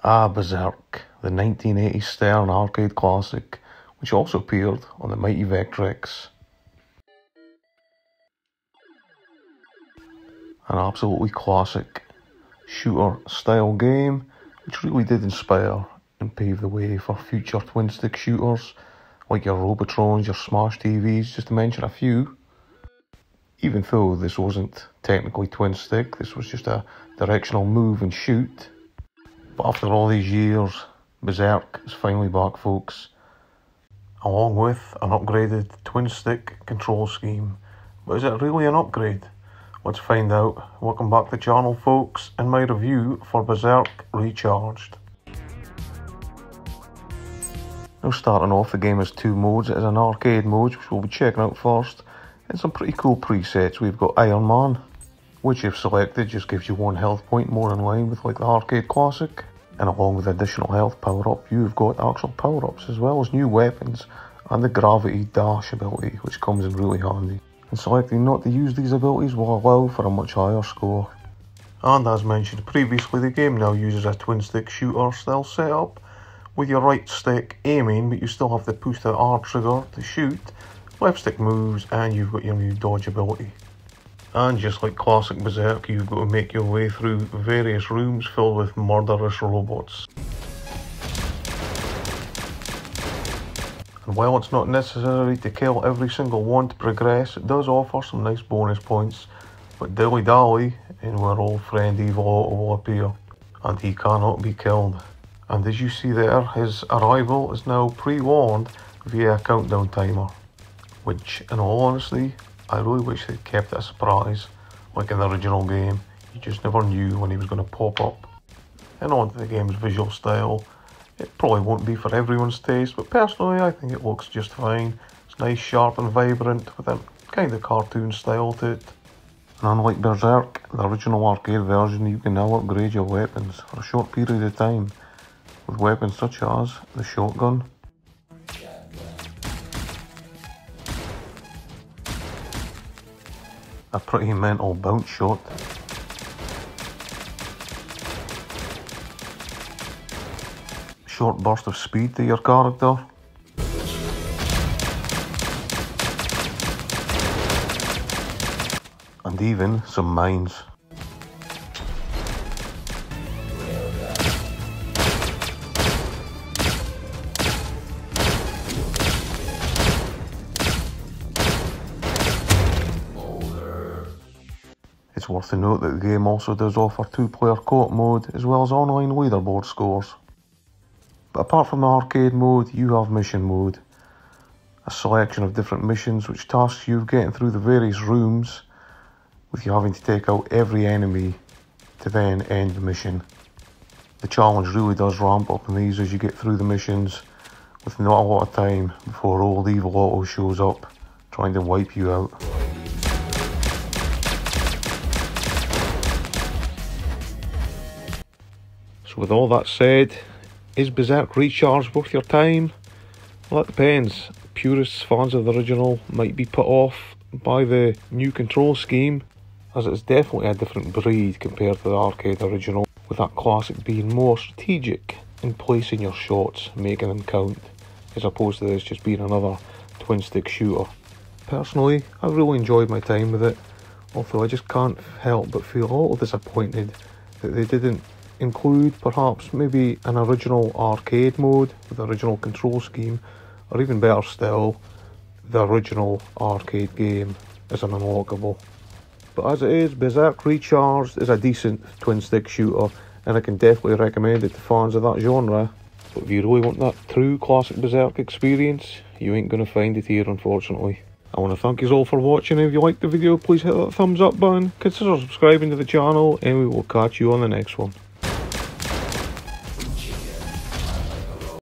Berzerk, the 1980 Stern arcade classic, which also appeared on the mighty Vectrex. An absolutely classic shooter style game, which really did inspire and pave the way for future twin stick shooters like your Robotrons, your Smash TVs, just to mention a few. Even though this wasn't technically twin stick, this was just a directional move and shoot. But after all these years, Berzerk is finally back, folks, along with an upgraded twin stick control scheme. But is it really an upgrade? Let's find out. Welcome back to the channel, folks, and my review for Berzerk Recharged. Now, starting off, the game has two modes. It has an arcade mode, which we'll be checking out first, and some pretty cool presets. We've got Iron Man, which if selected just gives you 1 health point, more in line with like the arcade classic. And along with additional health power-up, you've got actual power-ups as well as new weapons and the gravity dash ability, which comes in really handy. And selecting not to use these abilities will allow for a much higher score. And as mentioned previously, the game now uses a twin stick shooter style setup with your right stick aiming, but you still have to push the R trigger to shoot, left stick moves, and you've got your new dodge ability. And just like classic Berzerk, you've got to make your way through various rooms filled with murderous robots. And while it's not necessary to kill every single one to progress, it does offer some nice bonus points. But dilly dally, and our old friend Evil Otto will appear, and he cannot be killed. And as you see there, his arrival is now pre-warned via a countdown timer, which, in all honesty, I really wish they'd kept it a surprise, like in the original game. You just never knew when he was going to pop up. And on to the game's visual style. It probably won't be for everyone's taste, but personally I think it looks just fine. It's nice, sharp and vibrant, with a kind of cartoon style to it. And unlike Berzerk, the original arcade version, you can now upgrade your weapons for a short period of time, with weapons such as the shotgun, a pretty mental bounce shot, short burst of speed to your character, and even some mines. It's worth to note that the game also does offer 2-player co-op mode as well as online leaderboard scores. But apart from the arcade mode, you have mission mode, a selection of different missions which tasks you getting through the various rooms, with you having to take out every enemy to then end the mission. The challenge really does ramp up in these as you get through the missions, with not a lot of time before old Evil Otto shows up trying to wipe you out. So with all that said, is Berzerk Recharged worth your time? Well, that depends. Purists, fans of the original, might be put off by the new control scheme, as it's definitely a different breed compared to the arcade original, with that classic being more strategic in placing your shots, making them count, as opposed to this just being another twin stick shooter. Personally, I really enjoyed my time with it, although I just can't help but feel a little disappointed that they didn't include perhaps maybe an original arcade mode with the original control scheme, or even better still, the original arcade game as an unlockable. But as it is, Berzerk Recharged is a decent twin stick shooter, and I can definitely recommend it to fans of that genre. But if you really want that true classic Berzerk experience, you ain't going to find it here, unfortunately. I want to thank you all for watching. If you liked the video, please hit that thumbs up button, consider subscribing to the channel, and we will catch you on the next one.